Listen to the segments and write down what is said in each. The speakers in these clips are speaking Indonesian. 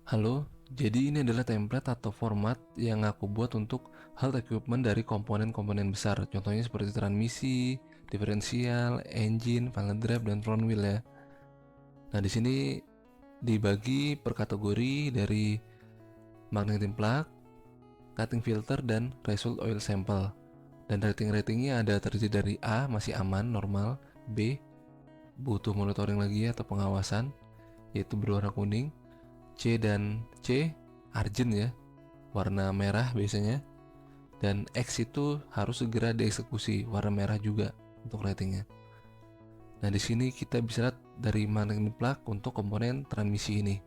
Halo, jadi ini adalah template atau format yang aku buat untuk health equipment dari komponen-komponen besar. Contohnya seperti transmisi, diferensial, engine, final drive, dan front wheel ya. Nah, di sini dibagi per kategori dari magnetic plug, cutting filter, dan result oil sample. Dan rating-ratingnya ada terdiri dari A, masih aman, normal, B, butuh monitoring lagi atau pengawasan, yaitu berwarna kuning, C dan C, urgent ya, warna merah biasanya, dan X itu harus segera dieksekusi, warna merah juga untuk ratingnya. Nah, di sini kita bisa lihat dari magnetic plug untuk komponen transmisi ini,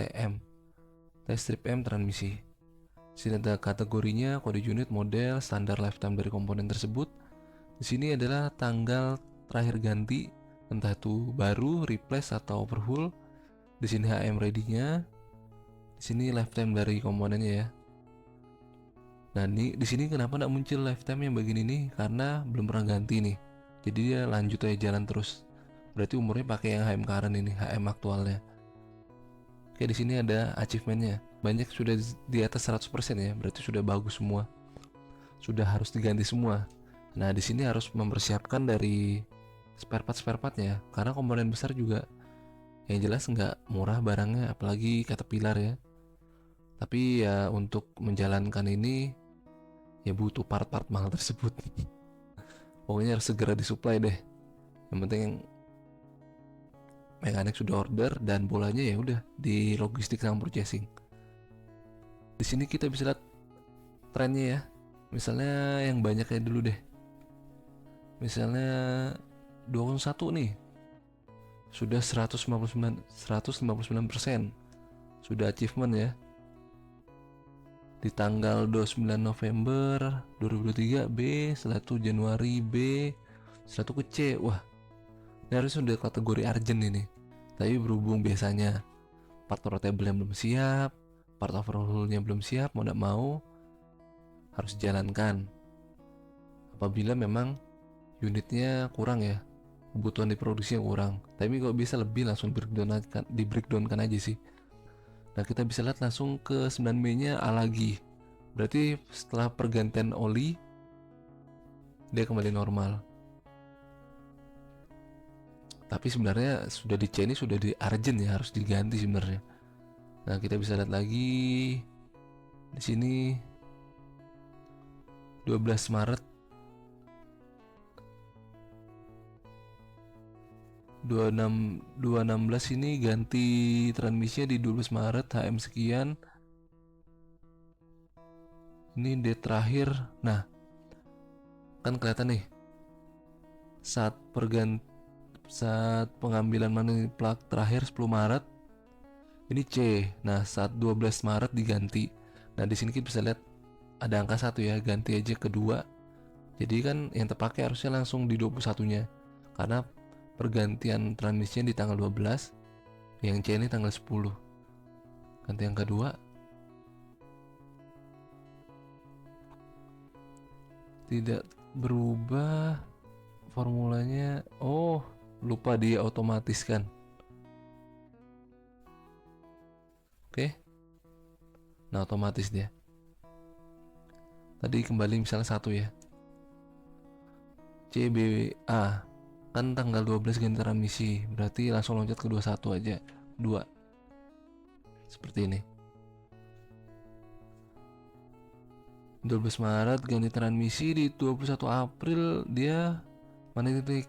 TM, test strip M transmisi. Di sini ada kategorinya, kode unit, model, standar lifetime dari komponen tersebut. Di sini adalah tanggal terakhir ganti, entah itu baru, replace atau overhaul. Di sini HM ready-nya. Di sini lifetime dari komponennya ya. Nah, di sini kenapa nggak muncul lifetime yang bagian ini? Karena belum pernah ganti nih. Jadi dia lanjut aja jalan terus. Berarti umurnya pakai yang HM current ini, HM aktualnya. Oke, di sini ada achievementnya. Banyak sudah di atas 100% ya, berarti sudah bagus semua. Sudah harus diganti semua. Nah, di sini harus mempersiapkan dari spare partnya, karena komponen besar juga yang jelas nggak murah barangnya, apalagi Caterpillar ya. Tapi ya untuk menjalankan ini ya butuh part-part mahal tersebut. Pokoknya harus segera disuplai deh. Yang penting mekanik sudah order dan bolanya ya udah di logistik sama purchasing. Di sini kita bisa lihat trennya ya. Misalnya yang banyak kayak dulu deh. Misalnya 21 nih sudah 159% sudah achievement ya. Di tanggal 29 November 2023 B, setelah itu Januari B, setelah itu ke C. Wah, ini harusnya sudah kategori urgent ini. Tapi berhubung biasanya part rotatable yang belum siap, part overhaulnya belum siap, mau tidak mau harus dijalankan. Apabila memang unitnya kurang ya, kebutuhan di produksinya kurang. Tapi kalau bisa lebih langsung di breakdown kan aja sih. Nah, kita bisa lihat langsung ke 9 Mei nya A lagi. Berarti setelah pergantian oli dia kembali normal. Tapi sebenarnya sudah di C ini sudah di urgent ya, harus diganti sebenarnya. Nah, kita bisa lihat lagi di sini 12 Maret 216 ini ganti transmisinya di 12 Maret HM sekian. Ini date terakhir. Nah, kan kelihatan nih saat pengambilan magnetic plug terakhir 10 Maret ini C. Nah, saat 12 Maret diganti. Nah, di sini kita bisa lihat ada angka 1 ya, ganti aja kedua. Jadi kan yang terpakai harusnya langsung di 21-nya. Karena pergantian transmisinya di tanggal 12, yang C ini tanggal 10. Ganti yang kedua. Tidak berubah formulanya. Oh, lupa dia otomatis kan. Oke. Nah, otomatis dia. Tadi kembali misalnya 1 ya. CBA kan tanggal 12 ganti transmisi, berarti langsung loncat ke 21 aja. 2. Seperti ini. 12 Maret ganti transmisi, di 21 April dia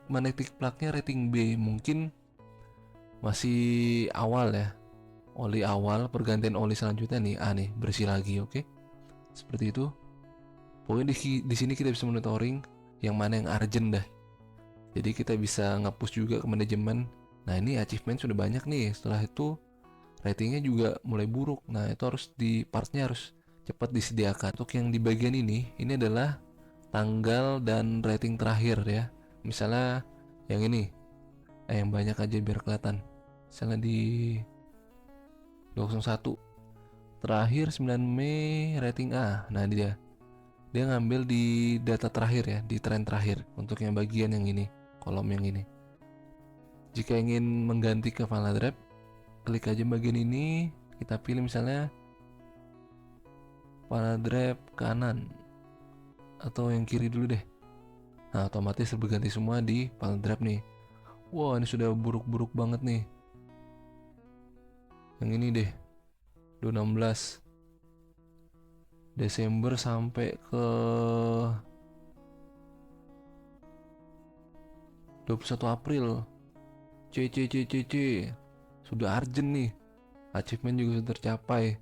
magnetic plug-nya rating B. Mungkin masih awal ya. Oli awal, pergantian oli selanjutnya nih A nih, bersih lagi, oke? Seperti itu. Pokoknya di sini kita bisa monitoring yang mana yang urgent dah. Jadi kita bisa nge-push juga ke manajemen. Nah, ini achievement sudah banyak nih. Setelah itu ratingnya juga mulai buruk. Nah, itu harus di partnya harus cepat disediakan. Untuk yang di bagian ini adalah tanggal dan rating terakhir ya. Misalnya yang ini, yang banyak aja biar kelihatan. Misalnya di 201 terakhir 9 Mei rating A. Nah, dia ngambil di data terakhir ya, di tren terakhir untuk yang bagian yang ini, kolom yang ini. Jika ingin mengganti ke Final Drive, klik aja bagian ini, kita pilih misalnya panel drive kanan atau yang kiri dulu deh. Nah, otomatis berganti semua di panel drive nih. Wah, ini sudah buruk-buruk banget nih. Yang ini deh, 16 Desember sampai ke 21 April. C. Sudah urgent nih. Achievement juga sudah tercapai.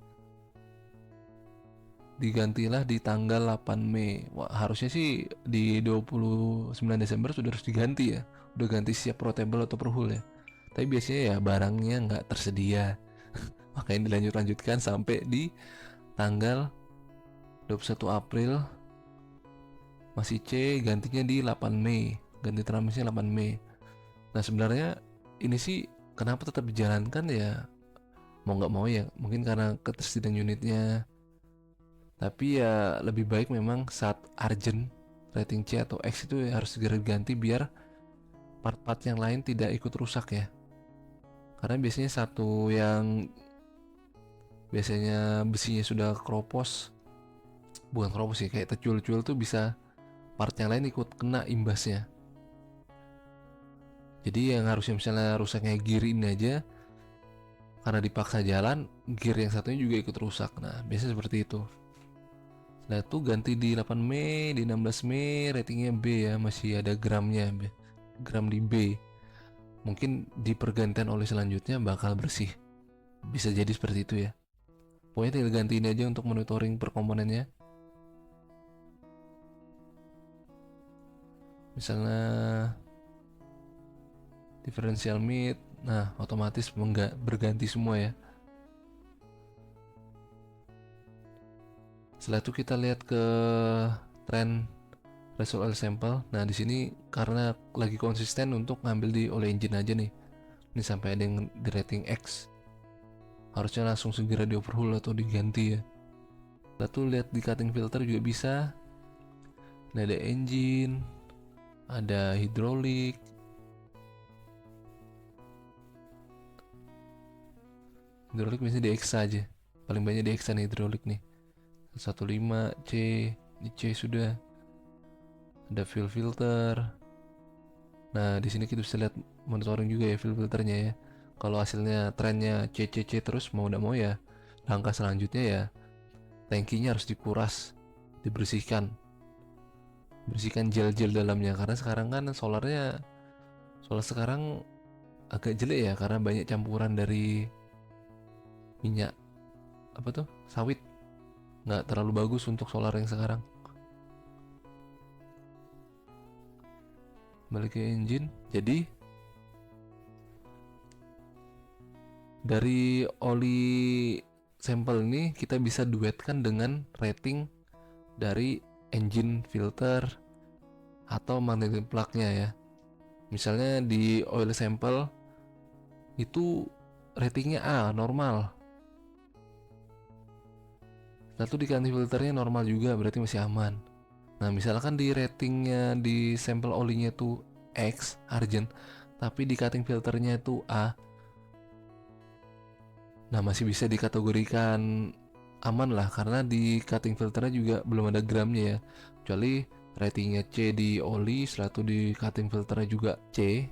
Digantilah di tanggal 8 Mei. Wah, harusnya sih di 29 Desember sudah harus diganti ya. Udah ganti siap portable atau perhul ya. Tapi biasanya ya barangnya nggak tersedia. Makanya dilanjutkan sampai di tanggal 21 April. Masih C, gantinya di 8 Mei. Ganti transmisinya 8 Mei. Nah, sebenarnya ini sih kenapa tetap dijalankan ya, mau nggak mau ya, mungkin karena ketersediaan unitnya. Tapi ya lebih baik memang saat urgent rating C atau X itu ya harus segera diganti biar part-part yang lain tidak ikut rusak ya. Karena biasanya satu yang biasanya besinya sudah keropos, bukan keropos sih, kayak tercuil-cuil tuh bisa part yang lain ikut kena imbasnya. Jadi yang harusnya misalnya rusaknya gear ini aja, karena dipaksa jalan, gear yang satunya juga ikut rusak. Nah, biasanya seperti itu. Nah, itu ganti di 8 Mei, di 16 Mei, ratingnya B ya, masih ada gramnya, gram di B. Mungkin di pergantian oli selanjutnya bakal bersih. Bisa jadi seperti itu ya. Pokoknya tinggal ganti ini aja untuk monitoring per komponennya. Misalnya differential mid, nah otomatis berganti semua ya. Setelah itu kita lihat ke trend result oil sample. Nah, di sini karena lagi konsisten untuk ngambil di oil engine aja nih. Ini sampai ada yang di rating X. Harusnya langsung segera di overhaul atau diganti ya. Lalu lihat di cutting filter juga bisa. Ini ada engine, ada hidrolik. Hidrolik biasanya di X aja. Paling banyak di X nih hidrolik nih. 15 C, di C sudah. Ada fuel filter. Nah, di sini kita bisa lihat monitoring juga ya fuel filternya ya. Kalau hasilnya trennya C terus, mau tidak mau ya langkah selanjutnya ya tangkinya harus dikuras, dibersihkan, bersihkan gel-gel dalamnya. Karena sekarang kan solar sekarang agak jelek ya, karena banyak campuran dari minyak sawit. Nggak terlalu bagus untuk solar yang sekarang. Balik ke engine. Jadi dari oli sampel ini kita bisa duetkan dengan rating dari engine filter atau magnetic plug-nya ya. Misalnya di oil sample itu ratingnya A, normal. Lalu di cutting filternya normal juga, berarti masih aman. Nah, misalkan di ratingnya di sampel olinya itu X, argent, tapi di cutting filternya itu A. Nah, masih bisa dikategorikan aman lah, karena di cutting filternya juga belum ada gramnya ya. Kecuali ratingnya C di oli, setelah itu di cutting filternya juga C,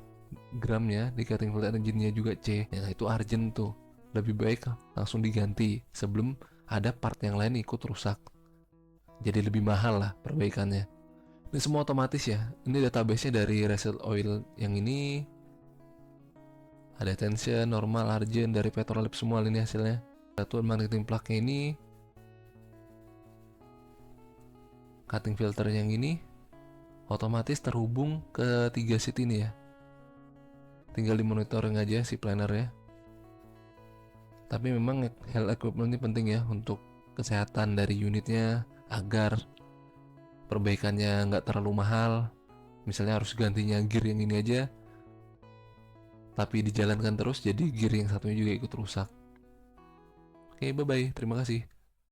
gramnya di cutting filter engine-nya juga C. Nah, itu urgent tuh. Lebih baik langsung diganti sebelum ada part yang lain ikut rusak. Jadi lebih mahal lah perbaikannya. Ini semua otomatis ya. Ini database-nya dari Result Oil yang ini. Ada tension, normal, argent, dari Petrolab semua ini hasilnya. Satu magnetic plug-nya ini, cutting filter yang ini otomatis terhubung ke 3 seat ini ya. Tinggal di monitoring aja si planner ya. Tapi memang health equipment ini penting ya untuk kesehatan dari unitnya, agar perbaikannya nggak terlalu mahal. Misalnya harus gantinya gear yang ini aja, tapi dijalankan terus jadi gear yang satunya juga ikut rusak. Oke, bye bye, terima kasih.